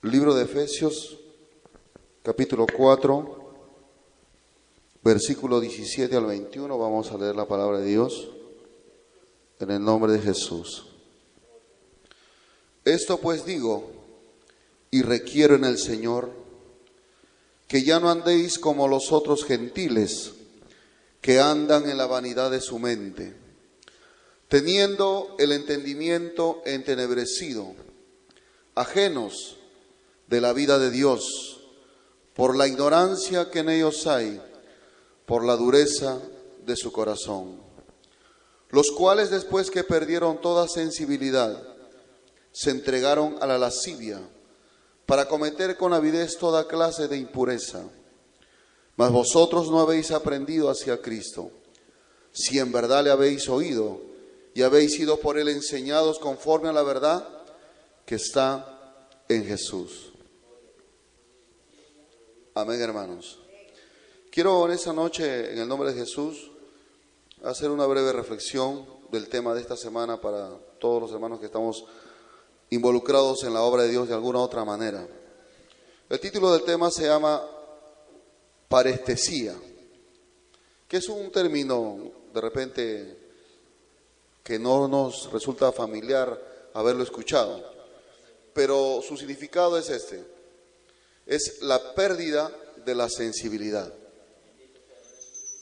Libro de Efesios, capítulo 4, versículo 17 al 21. Vamos a leer la palabra de Dios en el nombre de Jesús. Esto pues digo y requiero en el Señor, que ya no andéis como los otros gentiles, que andan en la vanidad de su mente, teniendo el entendimiento entenebrecido, ajenos de la vida de Dios, por la ignorancia que en ellos hay, por la dureza de su corazón, los cuales después que perdieron toda sensibilidad, se entregaron a la lascivia, para cometer con avidez toda clase de impureza. Mas vosotros no habéis aprendido hacia Cristo, si en verdad le habéis oído y habéis sido por él enseñados conforme a la verdad que está en Jesús. Amén, hermanos. Quiero en esta noche, en el nombre de Jesús, hacer una breve reflexión del tema de esta semana para todos los hermanos que estamos involucrados en la obra de Dios de alguna otra manera. El título del tema se llama parestesía, que es un término de repente que no nos resulta familiar haberlo escuchado, pero su significado es este: es la pérdida de la sensibilidad.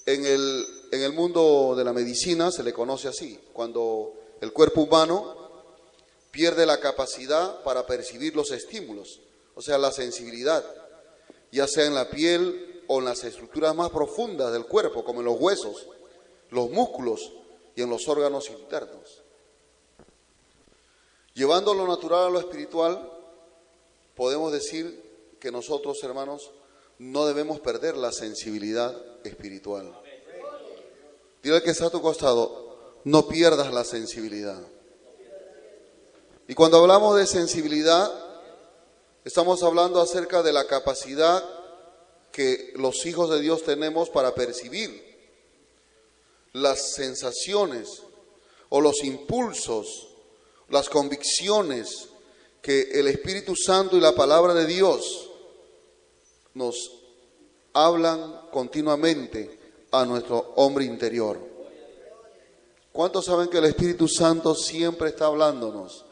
En el mundo de la medicina se le conoce así, cuando el cuerpo humano pierde la capacidad para percibir los estímulos, o sea, la sensibilidad, ya sea en la piel o en las estructuras más profundas del cuerpo, como en los huesos, los músculos y en los órganos internos. Llevando lo natural a lo espiritual, podemos decir que nosotros, hermanos, no debemos perder la sensibilidad espiritual. Dile al que está a tu costado, no pierdas la sensibilidad. Y cuando hablamos de sensibilidad, estamos hablando acerca de la capacidad que los hijos de Dios tenemos para percibir las sensaciones o los impulsos, las convicciones que el Espíritu Santo y la palabra de Dios nos hablan continuamente a nuestro hombre interior. ¿Cuántos saben que el Espíritu Santo siempre está hablándonos?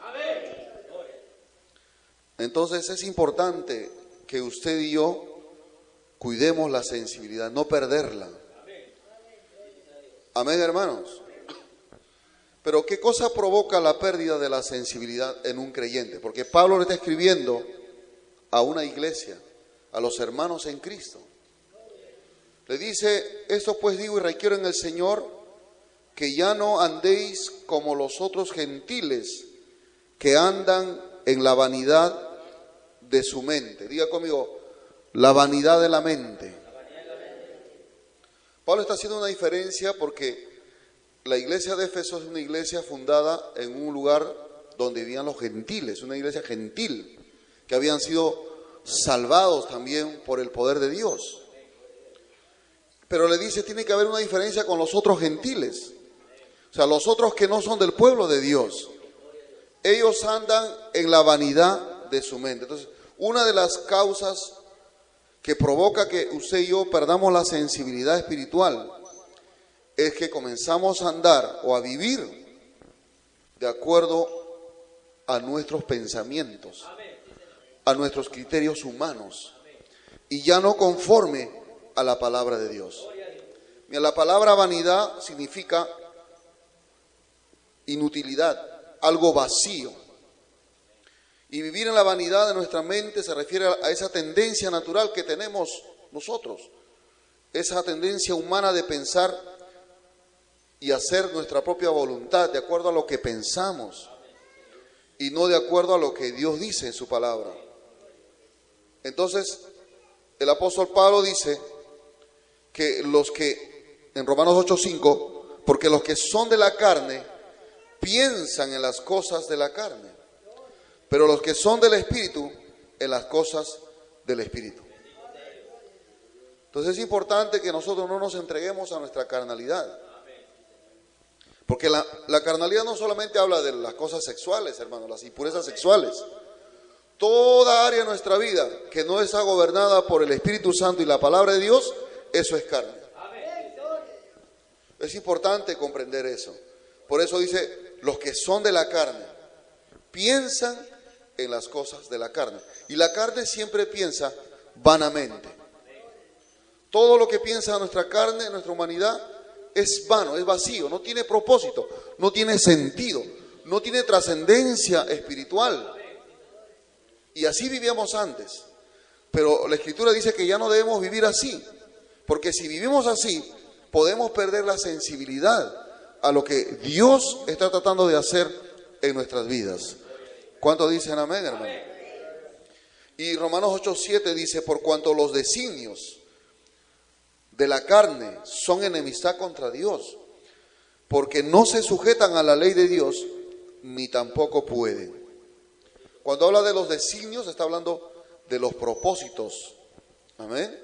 Entonces es importante que usted y yo cuidemos la sensibilidad, no perderla. Amén, hermanos. Pero ¿qué cosa provoca la pérdida de la sensibilidad en un creyente? Porque Pablo le está escribiendo a una iglesia, a los hermanos en Cristo. Le dice, esto pues digo y requiero en el Señor, que ya no andéis como los otros gentiles, que andan en la vanidad de su mente. Diga conmigo, la vanidad de la mente. Pablo está haciendo una diferencia porque la iglesia de Éfeso es una iglesia fundada en un lugar donde vivían los gentiles, una iglesia gentil, que habían sido salvados también por el poder de Dios. Pero le dice, tiene que haber una diferencia con los otros gentiles, o sea, los otros que no son del pueblo de Dios. Ellos andan en la vanidad de su mente. Entonces, una de las causas que provoca que usted y yo perdamos la sensibilidad espiritual es que comenzamos a andar o a vivir de acuerdo a nuestros pensamientos, a nuestros criterios humanos, y ya no conforme a la palabra de Dios. Mira, la palabra vanidad significa inutilidad, algo vacío. Y vivir en la vanidad de nuestra mente se refiere a esa tendencia natural que tenemos nosotros, esa tendencia humana de pensar y hacer nuestra propia voluntad de acuerdo a lo que pensamos y no de acuerdo a lo que Dios dice en su palabra. Entonces, el apóstol Pablo dice que en Romanos 8:5, porque los que son de la carne piensan en las cosas de la carne, pero los que son del Espíritu, en las cosas del Espíritu. Entonces es importante que nosotros no nos entreguemos a nuestra carnalidad. Porque la carnalidad no solamente habla de las cosas sexuales, hermanos, las impurezas sexuales. Toda área de nuestra vida que no está gobernada por el Espíritu Santo y la palabra de Dios, eso es carne. Es importante comprender eso. Por eso dice, los que son de la carne piensan en las cosas de la carne. Y la carne siempre piensa vanamente. Todo lo que piensa nuestra carne, nuestra humanidad, es vano, es vacío, no tiene propósito, no tiene sentido, no tiene trascendencia espiritual. Y así vivíamos antes. Pero la Escritura dice que ya no debemos vivir así. Porque si vivimos así, podemos perder la sensibilidad a lo que Dios está tratando de hacer en nuestras vidas. ¿Cuántos dicen amén, hermano? Y Romanos 8:7 dice, por cuanto los designios de la carne son enemistad contra Dios, porque no se sujetan a la ley de Dios, ni tampoco pueden. Cuando habla de los designios, está hablando de los propósitos. Amén.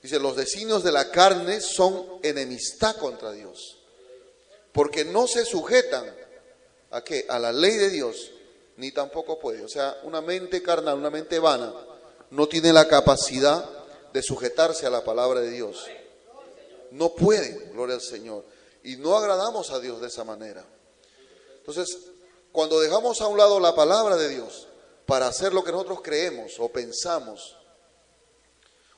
Dice, los designios de la carne son enemistad contra Dios, porque no se sujetan ¿a qué? A la ley de Dios, ni tampoco puede. O sea, una mente carnal, una mente vana, no tiene la capacidad de sujetarse a la palabra de Dios. No pueden, gloria al Señor. Y no agradamos a Dios de esa manera. Entonces, cuando dejamos a un lado la palabra de Dios para hacer lo que nosotros creemos o pensamos,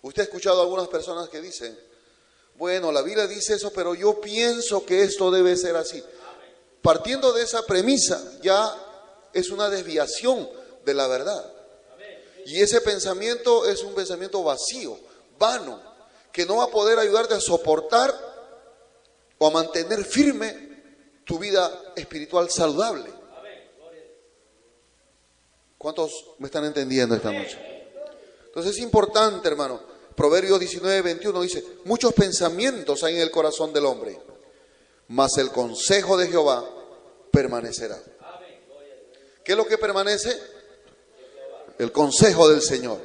usted ha escuchado a algunas personas que dicen, bueno, la Biblia dice eso, pero yo pienso que esto debe ser así. Partiendo de esa premisa, ya es una desviación de la verdad. Y ese pensamiento es un pensamiento vacío, vano, que no va a poder ayudarte a soportar o a mantener firme tu vida espiritual saludable. ¿Cuántos me están entendiendo esta noche? Entonces es importante, hermano. Proverbios 19:21 dice, muchos pensamientos hay en el corazón del hombre, mas el consejo de Jehová permanecerá. ¿Qué es lo que permanece? El consejo del Señor.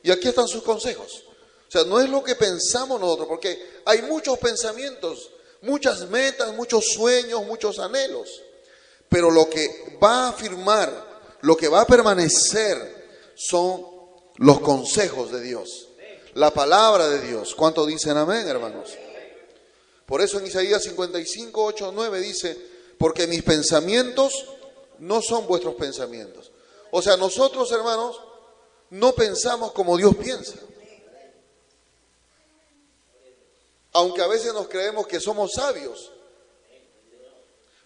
Y aquí están sus consejos. O sea, no es lo que pensamos nosotros, porque hay muchos pensamientos, muchas metas, muchos sueños, muchos anhelos. Pero lo que va a afirmar, lo que va a permanecer son los consejos de Dios. La palabra de Dios. ¿Cuánto dicen amén, hermanos? Por eso en Isaías 55, 8, 9 dice, porque mis pensamientos no son vuestros pensamientos. O sea, nosotros, hermanos, no pensamos como Dios piensa. Aunque a veces nos creemos que somos sabios.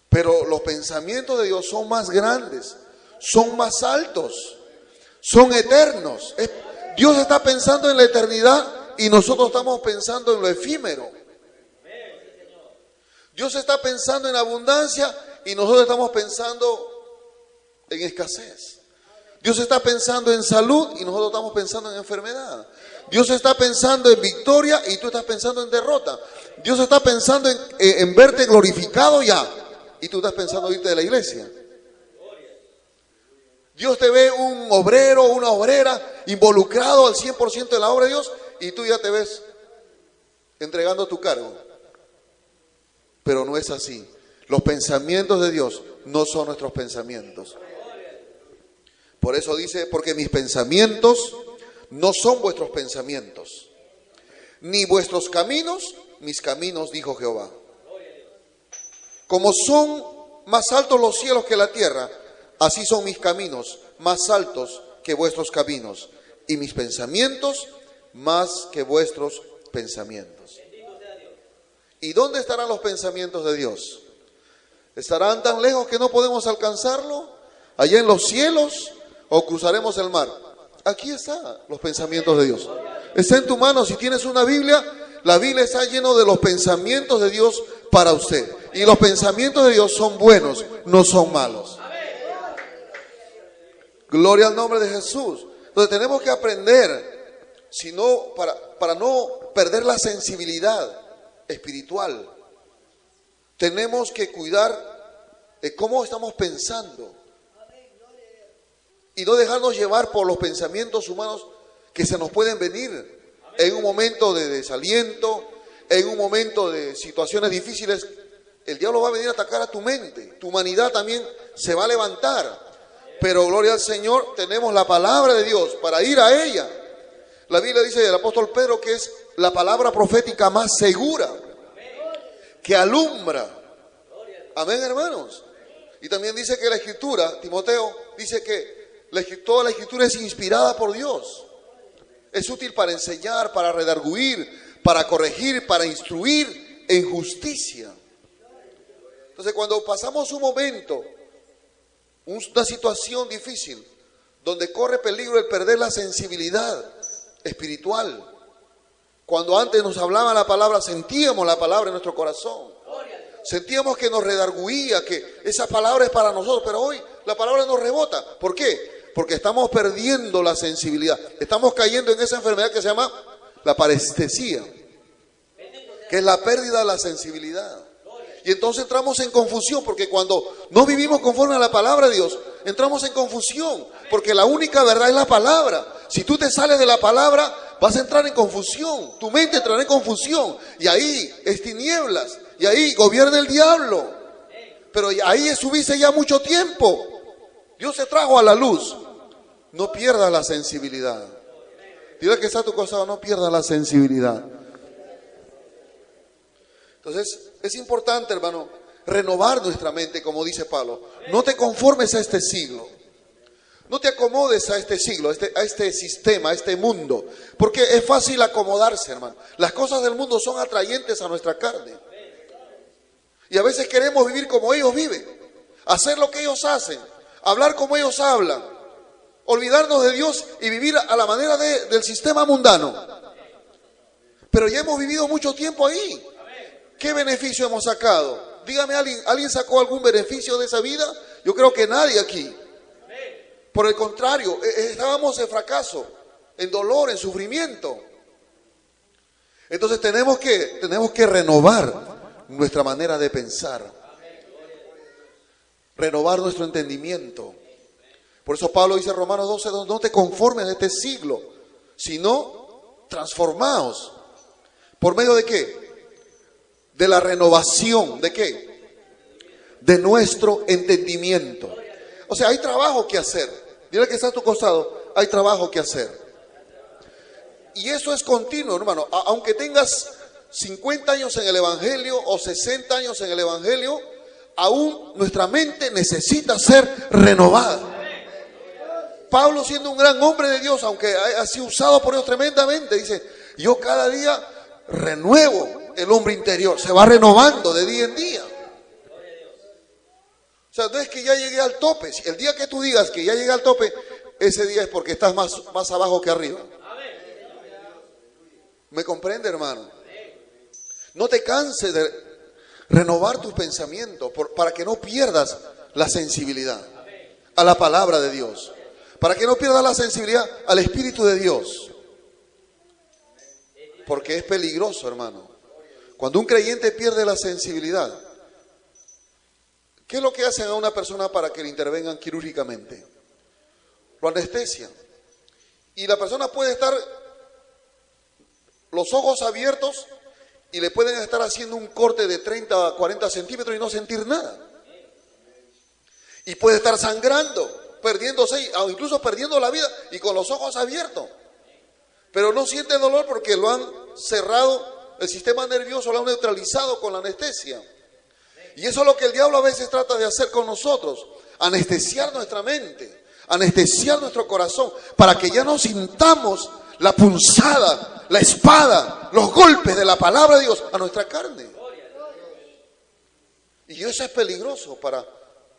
Pero los pensamientos de Dios son más grandes, son más altos, son eternos. Dios está pensando en la eternidad y nosotros estamos pensando en lo efímero. Dios está pensando en abundancia y nosotros estamos pensando en escasez. Dios está pensando en salud y nosotros estamos pensando en enfermedad. Dios está pensando en victoria y tú estás pensando en derrota. Dios está pensando en verte glorificado ya y tú estás pensando en irte de la iglesia. Dios te ve un obrero, una obrera involucrado al 100% en la obra de Dios y tú ya te ves entregando tu cargo. Pero no es así. Los pensamientos de Dios no son nuestros pensamientos. Por eso dice, porque mis pensamientos no son vuestros pensamientos, ni vuestros caminos, mis caminos, dijo Jehová. Como son más altos los cielos que la tierra, así son mis caminos más altos que vuestros caminos, y mis pensamientos más que vuestros pensamientos. ¿Y dónde estarán los pensamientos de Dios? ¿Estarán tan lejos que no podemos alcanzarlo? ¿Allá en los cielos? ¿O cruzaremos el mar? Aquí están los pensamientos de Dios. Está en tu mano. Si tienes una Biblia, la Biblia está llena de los pensamientos de Dios para usted. Y los pensamientos de Dios son buenos, no son malos. Gloria al nombre de Jesús. Entonces tenemos que aprender, si no, para no perder la sensibilidad espiritual. Tenemos que cuidar de cómo estamos pensando. Y no dejarnos llevar por los pensamientos humanos que se nos pueden venir en un momento de desaliento, en un momento de situaciones difíciles. El diablo va a venir a atacar a tu mente. Tu humanidad también se va a levantar. Pero gloria al Señor, tenemos la palabra de Dios para ir a ella. La Biblia dice del apóstol Pedro que es la palabra profética más segura, que alumbra. Amén, hermanos. Y también dice que la Escritura, Timoteo, dice que toda la Escritura es inspirada por Dios. Es útil para enseñar, para redarguir, para corregir, para instruir en justicia. Entonces, cuando pasamos un momento, una situación difícil, donde corre peligro el perder la sensibilidad espiritual, cuando antes nos hablaba la palabra, sentíamos la palabra en nuestro corazón. Sentíamos que nos redarguía, que esa palabra es para nosotros, pero hoy la palabra nos rebota. ¿Por qué? Porque estamos perdiendo la sensibilidad. Estamos cayendo en esa enfermedad que se llama la parestesia, que es la pérdida de la sensibilidad. Y entonces entramos en confusión, porque cuando no vivimos conforme a la palabra de Dios, entramos en confusión, porque la única verdad es la palabra. Si tú te sales de la palabra, vas a entrar en confusión, tu mente entrará en confusión, y ahí es tinieblas, y ahí gobierna el diablo. Pero ahí estuviste ya mucho tiempo. Dios te trajo a la luz. No pierdas la sensibilidad. Dile que está a tu costado, no pierdas la sensibilidad. Entonces, es importante, hermano, renovar nuestra mente, como dice Pablo. No te conformes a este siglo. No te acomodes a este siglo, a este sistema, a este mundo. Porque es fácil acomodarse, hermano. Las cosas del mundo son atrayentes a nuestra carne. Y a veces queremos vivir como ellos viven. Hacer lo que ellos hacen. Hablar como ellos hablan. Olvidarnos de Dios y vivir a la manera del sistema mundano. Pero ya hemos vivido mucho tiempo ahí. ¿Qué beneficio hemos sacado? Dígame, ¿alguien sacó algún beneficio de esa vida? Yo creo que nadie aquí. Por el contrario, estábamos en fracaso, en dolor, en sufrimiento. Entonces tenemos que renovar nuestra manera de pensar. Renovar nuestro entendimiento. Por eso Pablo dice en Romanos 12, no te conformes a este siglo, sino transformaos. ¿Por medio de qué? De la renovación, ¿de qué? De nuestro entendimiento. O sea, hay trabajo que hacer. Dile que está a tu costado, hay trabajo que hacer. Y eso es continuo, hermano. Aunque tengas 50 años en el Evangelio o 60 años en el Evangelio, aún nuestra mente necesita ser renovada. Pablo, siendo un gran hombre de Dios, aunque ha sido usado por Dios tremendamente, dice, yo cada día renuevo el hombre interior, se va renovando de día en día. O sea, no es que ya llegué al tope. El día que tú digas que ya llegué al tope, ese día es porque estás más abajo que arriba. ¿Me comprende, hermano? No te canses de renovar tus pensamientos para que no pierdas la sensibilidad a la palabra de Dios, para que no pierdas la sensibilidad al Espíritu de Dios, porque es peligroso, hermano. Cuando un creyente pierde la sensibilidad, ¿qué es lo que hacen a una persona para que le intervengan quirúrgicamente? Lo anestesian. Y la persona puede estar los ojos abiertos y le pueden estar haciendo un corte de 30 a 40 centímetros y no sentir nada. Y puede estar sangrando, perdiéndose o incluso perdiendo la vida y con los ojos abiertos. Pero no siente dolor porque lo han cerrado. El sistema nervioso lo ha neutralizado con la anestesia. Y eso es lo que el diablo a veces trata de hacer con nosotros. Anestesiar nuestra mente, anestesiar nuestro corazón, para que ya no sintamos la punzada, la espada, los golpes de la palabra de Dios a nuestra carne. Y eso es peligroso para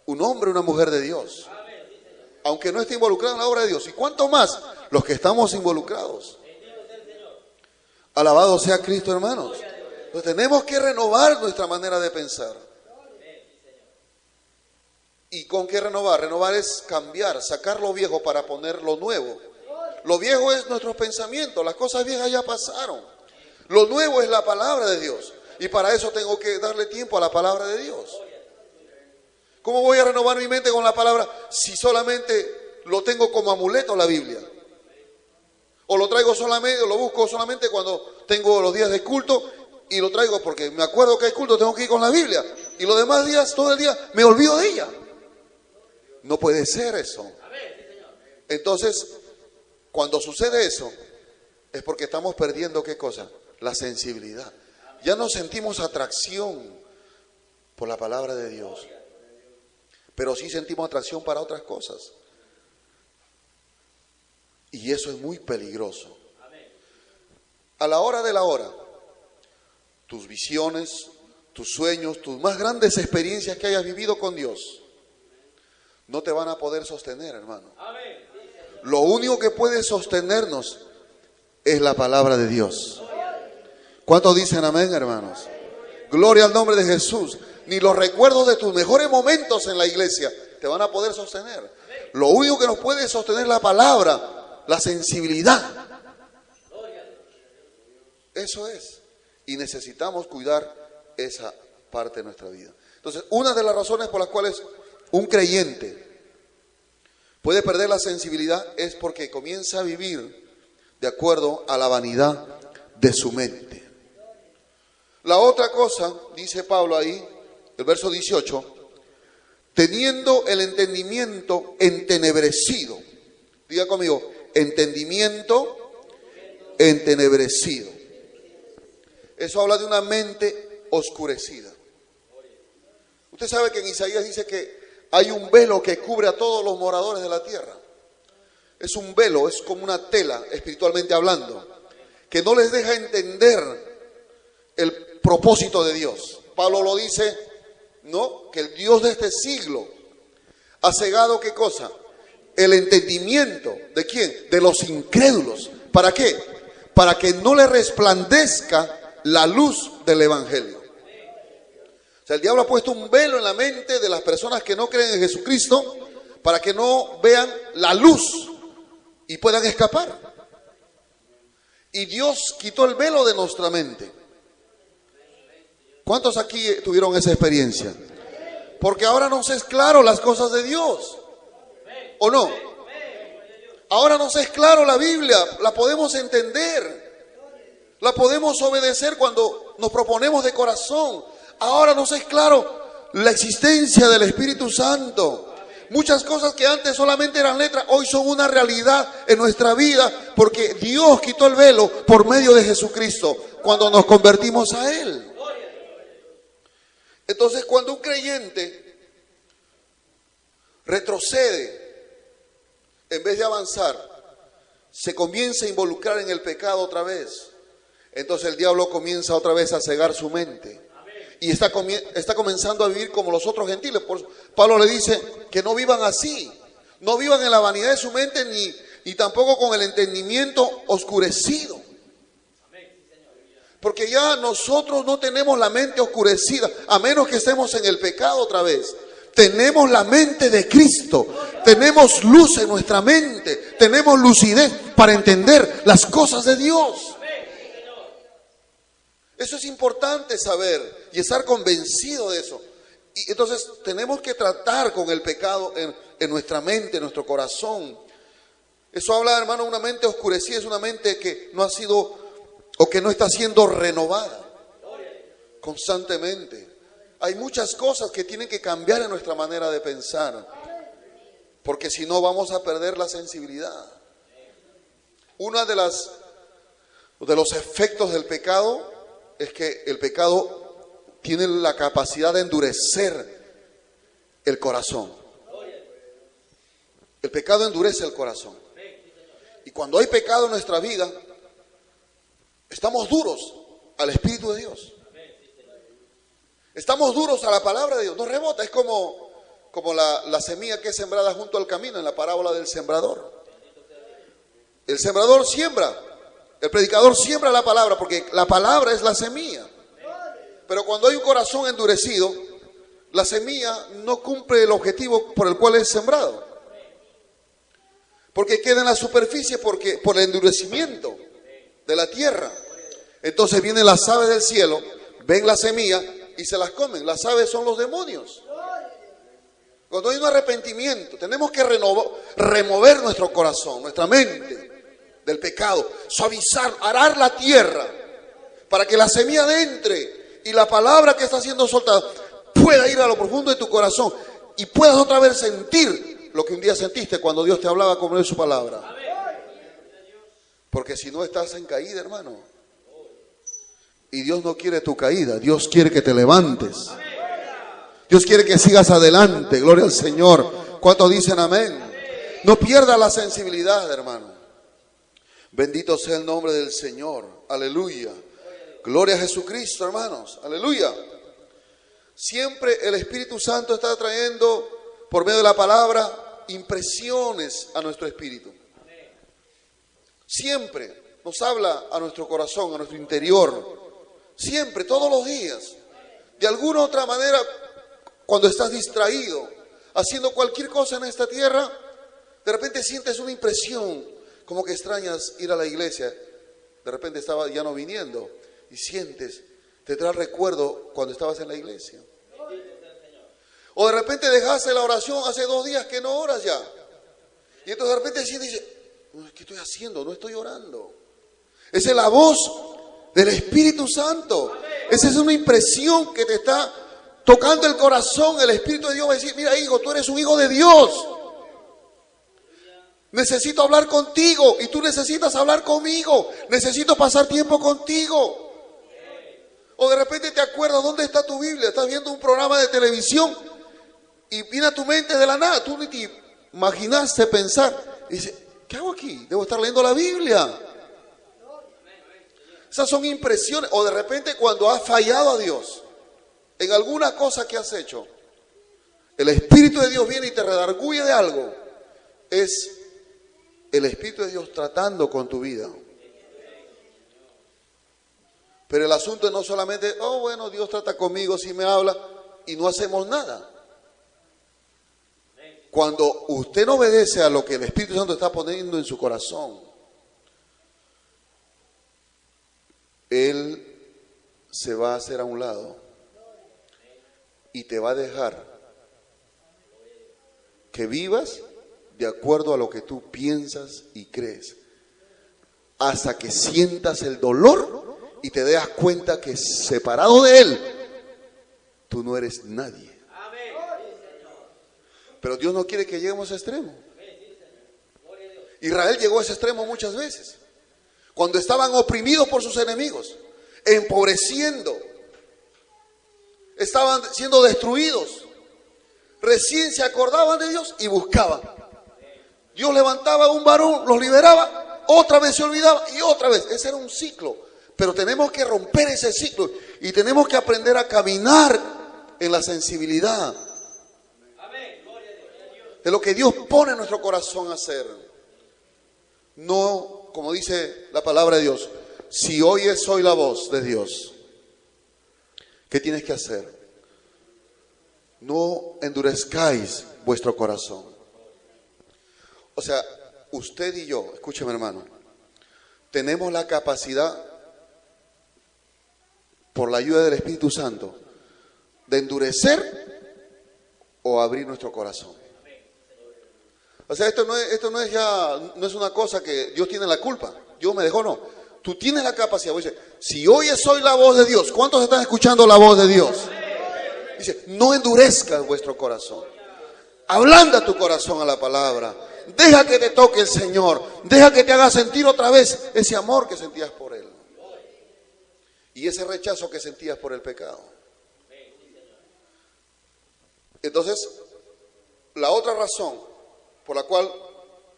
un hombre o una mujer de Dios, aunque no esté involucrado en la obra de Dios. Y cuánto más los que estamos involucrados. Alabado sea Cristo, hermanos. Entonces tenemos que renovar nuestra manera de pensar. ¿Y con qué renovar? Renovar es cambiar, sacar lo viejo para poner lo nuevo. Lo viejo es nuestros pensamientos, las cosas viejas ya pasaron. Lo nuevo es la palabra de Dios. Y para eso tengo que darle tiempo a la palabra de Dios. ¿Cómo voy a renovar mi mente con la palabra si solamente lo tengo como amuleto la Biblia? O lo traigo solamente, o lo busco solamente cuando tengo los días de culto y lo traigo porque me acuerdo que hay culto, tengo que ir con la Biblia. Y los demás días, todo el día, me olvido de ella. No puede ser eso. Entonces, cuando sucede eso, es porque estamos perdiendo, ¿qué cosa? La sensibilidad. Ya no sentimos atracción por la palabra de Dios, pero sí sentimos atracción para otras cosas. Y eso es muy peligroso. A la hora de la hora, tus visiones, tus sueños, tus más grandes experiencias que hayas vivido con Dios, no te van a poder sostener, hermano. Lo único que puede sostenernos es la palabra de Dios. ¿Cuántos dicen amén, hermanos? Gloria al nombre de Jesús. Ni los recuerdos de tus mejores momentos en la iglesia te van a poder sostener. Lo único que nos puede sostener es la palabra, la sensibilidad. Eso es. Y necesitamos cuidar esa parte de nuestra vida. Entonces, una de las razones por las cuales un creyente puede perder la sensibilidad es porque comienza a vivir de acuerdo a la vanidad de su mente. La otra cosa, dice Pablo ahí, el verso 18, teniendo el entendimiento entenebrecido. Diga conmigo, entendimiento entenebrecido. Eso habla de una mente oscurecida. Usted sabe que en Isaías dice que hay un velo que cubre a todos los moradores de la tierra. Es un velo, es como una tela, espiritualmente hablando, que no les deja entender el propósito de Dios. Pablo lo dice, ¿no? Que el Dios de este siglo ha cegado, ¿qué cosa? El entendimiento. ¿De quién? De los incrédulos. ¿Para qué? Para que no le resplandezca la luz del evangelio. O sea, el diablo ha puesto un velo en la mente de las personas que no creen en Jesucristo para que no vean la luz y puedan escapar. Y Dios quitó el velo de nuestra mente. ¿Cuántos aquí tuvieron esa experiencia? Porque ahora nos es claro las cosas de Dios, ¿o no? Ahora nos es claro la Biblia, la podemos entender, la podemos obedecer cuando nos proponemos de corazón. Ahora nos es claro la existencia del Espíritu Santo. Muchas cosas que antes solamente eran letras, hoy son una realidad en nuestra vida, porque Dios quitó el velo por medio de Jesucristo cuando nos convertimos a Él. Entonces, cuando un creyente retrocede, en vez de avanzar, se comienza a involucrar en el pecado otra vez, entonces el diablo comienza otra vez a cegar su mente. Y está comenzando a vivir como los otros gentiles. Pablo le dice que no vivan así, no vivan en la vanidad de su mente, ni tampoco con el entendimiento oscurecido. Porque ya nosotros no tenemos la mente oscurecida, a menos que estemos en el pecado otra vez. Tenemos la mente de Cristo, tenemos luz en nuestra mente, tenemos lucidez para entender las cosas de Dios. Eso es importante saber y estar convencido de eso. Y entonces tenemos que tratar con el pecado en nuestra mente, en nuestro corazón. Eso habla, hermano, de una mente oscurecida, es una mente que no ha sido o que no está siendo renovada constantemente. Hay muchas cosas que tienen que cambiar en nuestra manera de pensar, porque si no vamos a perder la sensibilidad. Uno de los efectos del pecado es que el pecado tiene la capacidad de endurecer el corazón. El pecado endurece el corazón. Y cuando hay pecado en nuestra vida, estamos duros al Espíritu de Dios. Estamos duros a la palabra de Dios. Nos rebota. Es como la semilla que es sembrada junto al camino en la parábola del sembrador. El sembrador siembra. El predicador siembra la palabra porque la palabra es la semilla. Pero cuando hay un corazón endurecido, la semilla no cumple el objetivo por el cual es sembrado. Porque queda en la superficie por el endurecimiento de la tierra. Entonces vienen las aves del cielo, ven la semilla y se las comen. Las aves son los demonios. Cuando hay un arrepentimiento, tenemos que remover nuestro corazón, nuestra mente del pecado, suavizar, arar la tierra para que la semilla entre y la palabra que está siendo soltada pueda ir a lo profundo de tu corazón y puedas otra vez sentir lo que un día sentiste cuando Dios te hablaba como es su palabra. Porque si no estás en caída, hermano. Y Dios no quiere tu caída, Dios quiere que te levantes. Dios quiere que sigas adelante, gloria al Señor. ¿Cuántos dicen amén? No pierdas la sensibilidad, hermano. Bendito sea el nombre del Señor, aleluya. Gloria a Jesucristo, hermanos, aleluya. Siempre el Espíritu Santo está trayendo, por medio de la palabra, impresiones a nuestro espíritu. Siempre nos habla a nuestro corazón, a nuestro interior. Siempre, todos los días. De alguna u otra manera, cuando estás distraído, haciendo cualquier cosa en esta tierra, de repente sientes una impresión, como que extrañas ir a la iglesia. De repente estaba ya no viniendo y sientes, te trae recuerdo cuando estabas en la iglesia. O de repente dejaste la oración hace 2 días que no oras ya. Y entonces de repente sientes y dices, ¿qué estoy haciendo? No estoy orando. Esa es la voz del Espíritu Santo. Esa es una impresión que te está tocando el corazón. El Espíritu de Dios va a decir, mira hijo, tú eres un hijo de Dios. Necesito hablar contigo y tú necesitas hablar conmigo. Necesito pasar tiempo contigo. O de repente te acuerdas, ¿dónde está tu Biblia? Estás viendo un programa de televisión y viene a tu mente de la nada. Tú ni te imaginaste pensar. Y dices, ¿qué hago aquí? Debo estar leyendo la Biblia. Esas son impresiones. O de repente cuando has fallado a Dios en alguna cosa que has hecho, el Espíritu de Dios viene y te redarguye de algo. Es el Espíritu de Dios tratando con tu vida. Pero el asunto es no solamente, oh bueno, Dios trata conmigo, si me habla, y no hacemos nada. Cuando usted no obedece a lo que el Espíritu Santo está poniendo en su corazón, Él se va a hacer a un lado y te va a dejar que vivas de acuerdo a lo que tú piensas y crees, hasta que sientas el dolor y te das cuenta que separado de Él, tú no eres nadie. Pero Dios no quiere que lleguemos a ese extremo. Israel llegó a ese extremo muchas veces, cuando estaban oprimidos por sus enemigos, empobreciendo, estaban siendo destruidos. Recién se acordaban de Dios y buscaban. Dios levantaba a un varón, los liberaba, otra vez se olvidaba y otra vez. Ese era un ciclo. Pero tenemos que romper ese ciclo y tenemos que aprender a caminar en la sensibilidad de lo que Dios pone en nuestro corazón a hacer. No, como dice la palabra de Dios, si oyes hoy la voz de Dios, ¿qué tienes que hacer? No endurezcáis vuestro corazón. O sea, usted y yo, escúcheme hermano, tenemos la capacidad, por la ayuda del Espíritu Santo, de endurecer o abrir nuestro corazón. O sea, esto no es una cosa que Dios tiene la culpa. Dios me dejó, no. Tú tienes la capacidad. Dice, si oyes hoy la voz de Dios, ¿cuántos están escuchando la voz de Dios? Dice, no endurezcas vuestro corazón. Ablanda tu corazón a la palabra. Deja que te toque el Señor. Deja que te haga sentir otra vez ese amor que sentías por Él. Y ese rechazo que sentías por el pecado. Entonces, la otra razón por la cual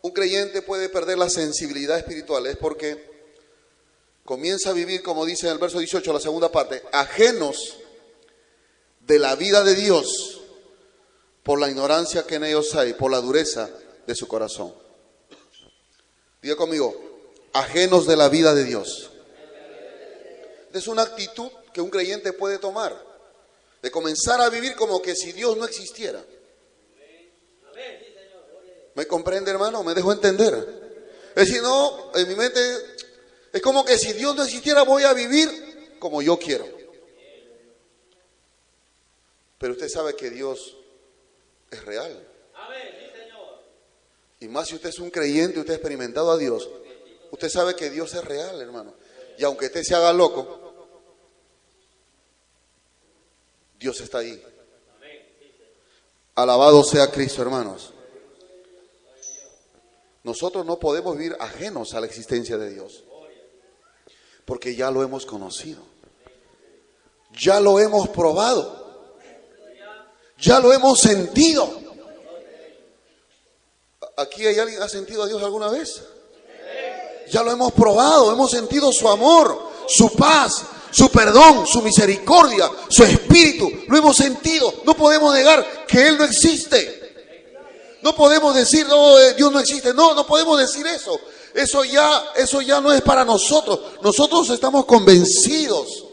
un creyente puede perder la sensibilidad espiritual es porque comienza a vivir, como dice en el verso 18, la segunda parte, ajenos de la vida de Dios por la ignorancia que en ellos hay, por la dureza de su corazón. Diga conmigo, ajenos de la vida de Dios. Es una actitud que un creyente puede tomar, de comenzar a vivir como que si Dios no existiera. ¿Me comprende, hermano? ¿Me dejo entender? Es decir, no, en mi mente es como que si Dios no existiera voy a vivir como yo quiero. Pero usted sabe que Dios es real. Y más si usted es un creyente, usted ha experimentado a Dios, usted sabe que Dios es real, hermano. Y aunque usted se haga loco, Dios está ahí. Alabado sea Cristo, hermanos. nosotros no podemos vivir ajenos a la existencia de Dios, porque ya lo hemos conocido, ya lo hemos probado, ya lo hemos sentido. ¿Aquí hay alguien que ha sentido a Dios alguna vez? Ya lo hemos probado, hemos sentido su amor, su paz, su perdón, su misericordia, su espíritu. Lo hemos sentido. No podemos negar que Él no existe. No podemos decir, no, Dios no existe. No, no podemos decir eso. Eso ya no es para nosotros. Nosotros estamos convencidos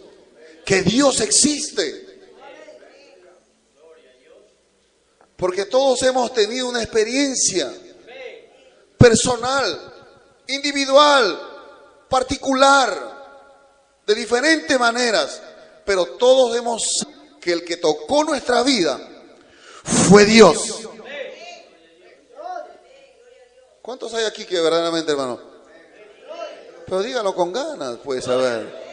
que Dios existe. Porque todos hemos tenido una experiencia personal, individual, particular, de diferentes maneras, pero todos hemos sabido que el que tocó nuestra vida fue Dios. ¿Cuántos hay aquí que verdaderamente, hermano? Pero díganlo con ganas, pues, a ver.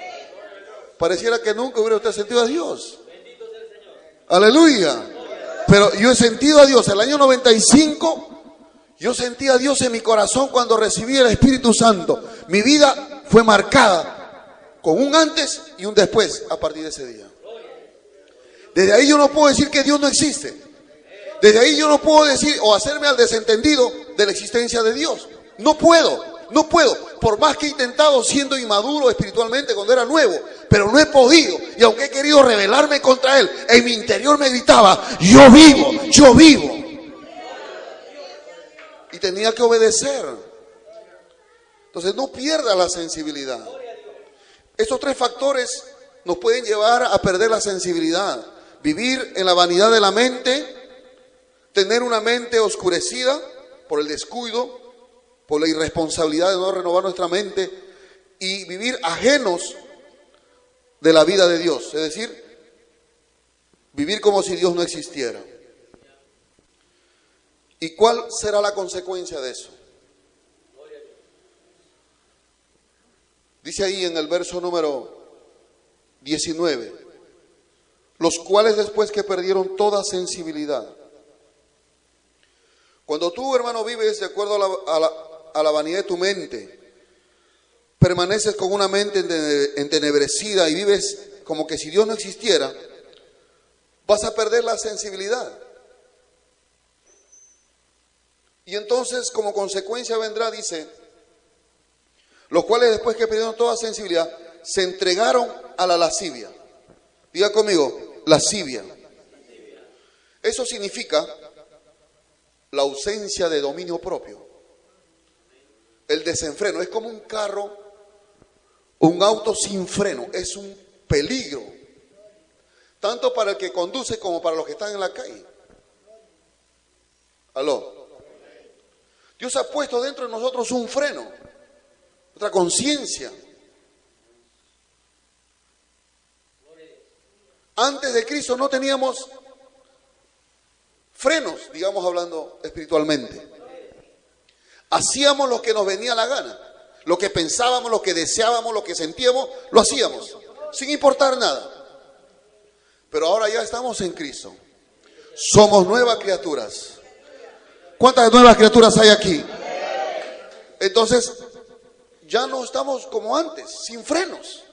Pareciera que nunca hubiera usted sentido a Dios. Aleluya. Pero yo he sentido a Dios. El año 95, yo sentí a Dios en mi corazón cuando recibí el Espíritu Santo. Mi vida fue marcada con un antes y un después a partir de ese día. Desde ahí yo no puedo decir que Dios no existe. Desde ahí yo no puedo decir o hacerme al desentendido de la existencia de Dios. No puedo. Por más que he intentado siendo inmaduro espiritualmente cuando era nuevo, pero no he podido. Y aunque he querido rebelarme contra Él, en mi interior me gritaba, yo vivo. Y tenía que obedecer. Entonces no pierda la sensibilidad. Estos tres factores nos pueden llevar a perder la sensibilidad. Vivir en la vanidad de la mente, tener una mente oscurecida por el descuido, por la irresponsabilidad de no renovar nuestra mente, y vivir ajenos de la vida de Dios. Es decir, vivir como si Dios no existiera. ¿Y cuál será la consecuencia de eso? Dice ahí en el verso número 19, los cuales después que perdieron toda sensibilidad. Cuando tú, hermano, vives de acuerdo a la vanidad de tu mente, permaneces con una mente entenebrecida y vives como que si Dios no existiera, vas a perder la sensibilidad. Y entonces como consecuencia vendrá, dice, los cuales después que perdieron toda sensibilidad, se entregaron a la lascivia. Diga conmigo, lascivia. Eso significa la ausencia de dominio propio. El desenfreno. Es como un carro, un auto sin freno. Es un peligro. Tanto para el que conduce como para los que están en la calle. ¿Aló? Dios ha puesto dentro de nosotros un freno. Otra conciencia. Antes de Cristo no teníamos frenos, digamos hablando espiritualmente. Hacíamos lo que nos venía la gana. Lo que pensábamos, lo que deseábamos, lo que sentíamos, lo hacíamos. Sin importar nada. Pero ahora ya estamos en Cristo. Somos nuevas criaturas. ¿Cuántas nuevas criaturas hay aquí? Entonces, ya no estamos como antes, sin frenos.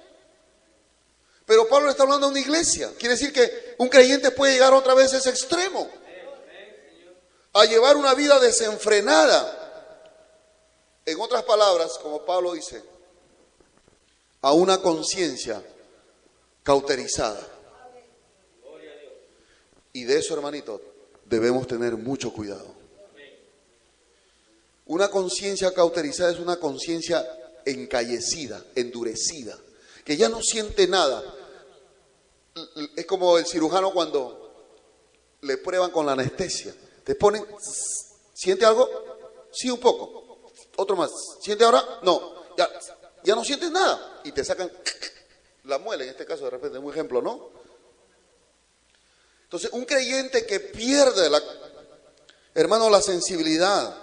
Pero Pablo está hablando de una iglesia. Quiere decir que un creyente puede llegar otra vez a ese extremo. A llevar una vida desenfrenada. En otras palabras, como Pablo dice, a una conciencia cauterizada. Y de eso, hermanito, debemos tener mucho cuidado. Una conciencia cauterizada es una conciencia encallecida, endurecida, que ya no siente nada. Es como el cirujano cuando le prueban con la anestesia. Te ponen, ¿siente algo? Sí, un poco. Otro más. ¿Siente ahora? No. Ya no sientes nada. Y te sacan la muela, en este caso de repente, es un ejemplo, ¿no? Entonces, un creyente que pierde, hermano, la sensibilidad,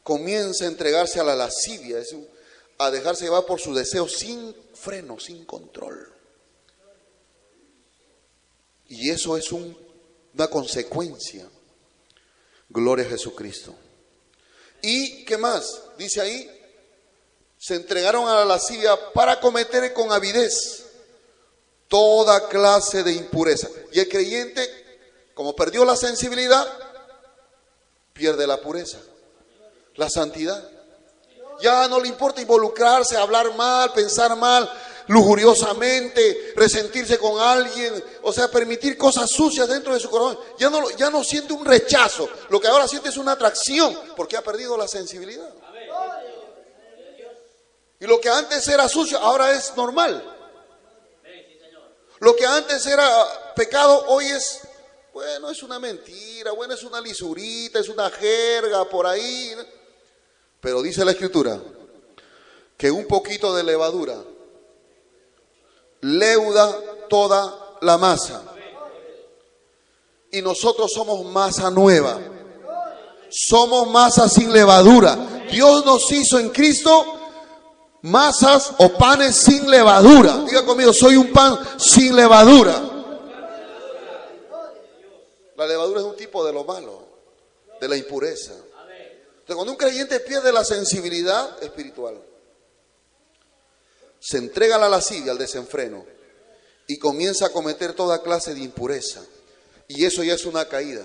comienza a entregarse a la lascivia, a dejarse llevar por sus deseos sin freno, sin control. Y eso es una consecuencia. Gloria a Jesucristo. ¿Y qué más? Dice ahí, se entregaron a la lascivia para cometer con avidez toda clase de impureza. Y el creyente, como perdió la sensibilidad, pierde la pureza, la santidad. Ya no le importa involucrarse, hablar mal, pensar mal, lujuriosamente, resentirse con alguien, o sea, permitir cosas sucias dentro de su corazón. Ya no siente un rechazo, lo que ahora siente es una atracción, porque ha perdido la sensibilidad. Y lo que antes era sucio, ahora es normal. Lo que antes era pecado, hoy es, bueno, es una mentira, bueno, es una lisurita, es una jerga por ahí. Pero dice la Escritura que un poquito de levadura leuda toda la masa. Y nosotros somos masa nueva. Somos masa sin levadura. Dios nos hizo en Cristo masas o panes sin levadura. Diga conmigo, soy un pan sin levadura. La levadura es un tipo de lo malo, de la impureza. Entonces, cuando un creyente pierde la sensibilidad espiritual, se entrega a la lascivia, al desenfreno, y comienza a cometer toda clase de impureza. Y eso ya es una caída.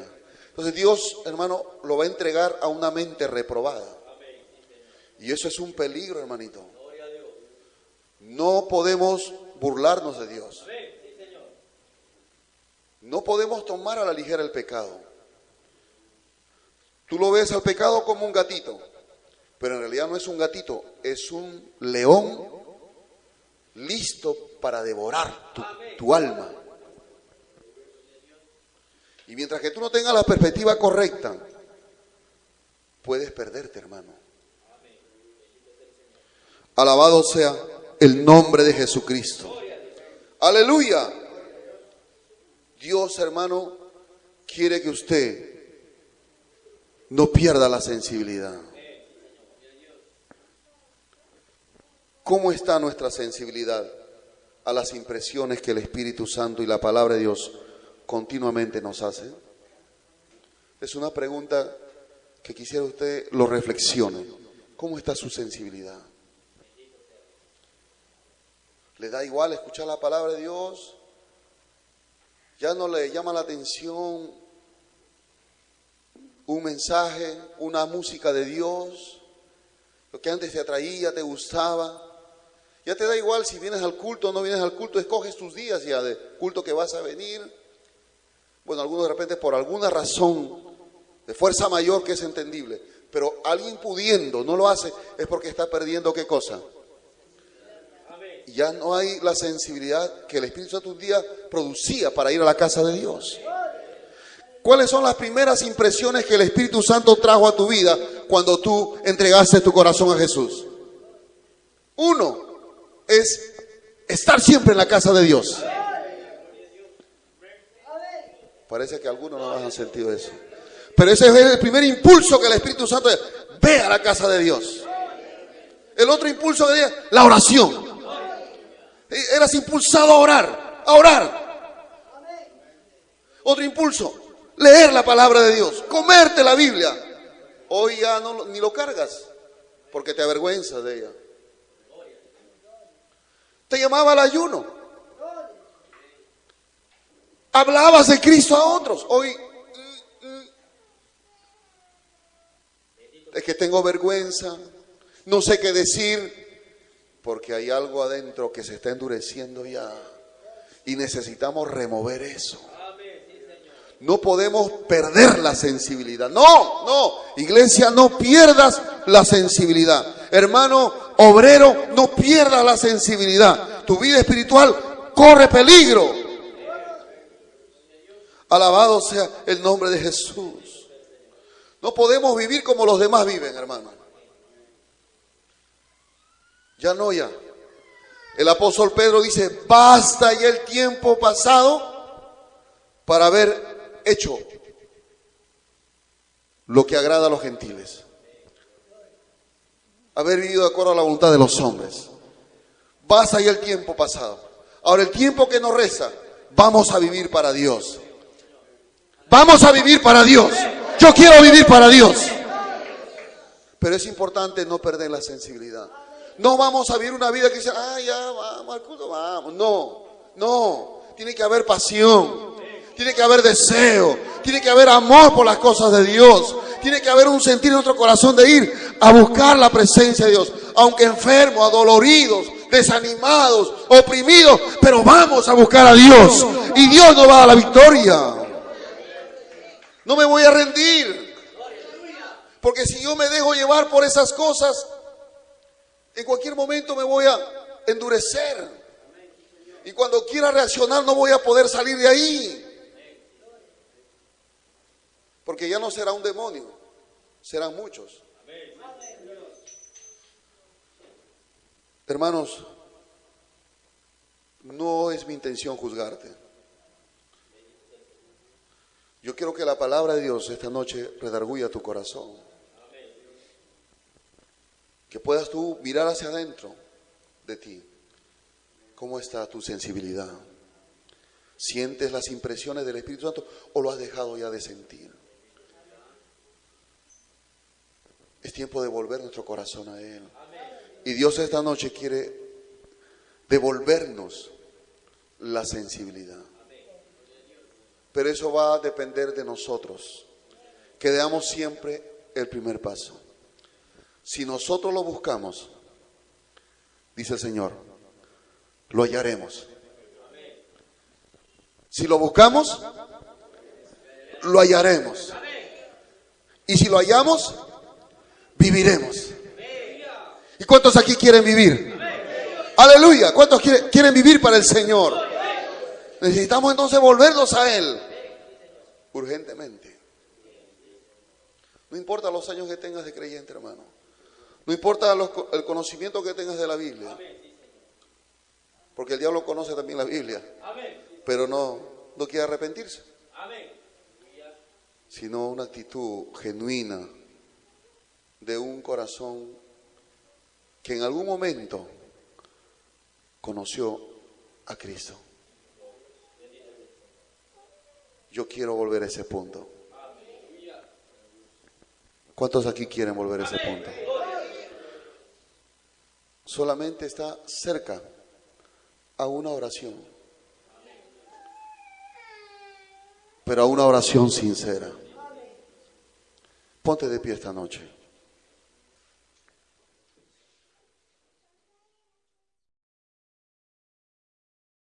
Entonces Dios, hermano, lo va a entregar a una mente reprobada. Y eso es un peligro, hermanito. No podemos burlarnos de Dios. No podemos tomar a la ligera el pecado. Tú lo ves al pecado como un gatito, pero en realidad no es un gatito, es un león listo para devorar tu alma. Y mientras que tú no tengas la perspectiva correcta, puedes perderte, hermano. Alabado sea el nombre de Jesucristo. Aleluya. Dios, hermano, quiere que usted no pierda la sensibilidad. ¿Cómo está nuestra sensibilidad a las impresiones que el Espíritu Santo y la palabra de Dios continuamente nos hace? Es una pregunta que quisiera usted lo reflexione. ¿Cómo está su sensibilidad? ¿Le da igual escuchar la palabra de Dios? ¿Ya no le llama la atención un mensaje, una música de Dios? Lo que antes te atraía, te gustaba. Ya te da igual si vienes al culto o no vienes al culto, escoges tus días ya de culto que vas a venir. Bueno, algunos de repente por alguna razón de fuerza mayor que es entendible, pero alguien pudiendo no lo hace, es porque está perdiendo ¿qué cosa? Ya no hay la sensibilidad que el Espíritu Santo un día producía para ir a la casa de Dios. ¿Cuáles son las primeras impresiones que el Espíritu Santo trajo a tu vida cuando tú entregaste tu corazón a Jesús? Uno es estar siempre en la casa de Dios. Parece que algunos no han sentido eso. Pero ese es el primer impulso que el Espíritu Santo ve a la casa de Dios. El otro impulso que es la oración. Eras impulsado a orar, a orar. Otro impulso, leer la palabra de Dios, comerte la Biblia. Hoy ya no, ni lo cargas, porque te avergüenzas de ella. Te llamaba al ayuno. Hablabas de Cristo a otros. Hoy es que tengo vergüenza, no sé qué decir, porque hay algo adentro que se está endureciendo ya y necesitamos remover eso. No podemos perder la sensibilidad. No, iglesia, no pierdas la sensibilidad. Hermano obrero, no pierdas la sensibilidad. Tu vida espiritual corre peligro. Alabado sea el nombre de Jesús. No podemos vivir como los demás viven, hermano. Ya. El apóstol Pedro dice, basta ya el tiempo pasado para haber hecho lo que agrada a los gentiles. Haber vivido de acuerdo a la voluntad de los hombres. Basta ya el tiempo pasado. Ahora el tiempo que nos resta, vamos a vivir para Dios. Vamos a vivir para Dios. Yo quiero vivir para Dios. Pero es importante no perder la sensibilidad. No vamos a vivir una vida que dice, ya vamos al culto, vamos. No. Tiene que haber pasión. Tiene que haber deseo. Tiene que haber amor por las cosas de Dios. Tiene que haber un sentir en nuestro corazón de ir a buscar la presencia de Dios. Aunque enfermos, adoloridos, desanimados, oprimidos, pero vamos a buscar a Dios. Y Dios nos va a dar la victoria. No me voy a rendir. Porque si yo me dejo llevar por esas cosas, en cualquier momento me voy a endurecer. Y cuando quiera reaccionar no voy a poder salir de ahí. Porque ya no será un demonio, serán muchos. Hermanos, no es mi intención juzgarte. Yo quiero que la palabra de Dios esta noche redarguya tu corazón. Que puedas tú mirar hacia adentro de ti. ¿Cómo está tu sensibilidad? ¿Sientes las impresiones del Espíritu Santo o lo has dejado ya de sentir? Es tiempo de volver nuestro corazón a Él. Y Dios esta noche quiere devolvernos la sensibilidad. Pero eso va a depender de nosotros, que demos siempre el primer paso. Si nosotros lo buscamos, dice el Señor, lo hallaremos. Si lo buscamos, lo hallaremos. Y si lo hallamos, viviremos. ¿Y cuántos aquí quieren vivir? Aleluya. ¿Cuántos quieren vivir para el Señor? Necesitamos entonces volvernos a Él urgentemente. No importa los años que tengas de creyente, hermano. No importa el conocimiento que tengas de la Biblia. Porque el diablo conoce también la Biblia. Pero no quiere arrepentirse. Sino una actitud genuina de un corazón que en algún momento conoció a Cristo. Yo quiero volver a ese punto. ¿Cuántos aquí quieren volver a ese punto? Solamente está cerca a una oración, pero a una oración sincera. Ponte de pie esta noche.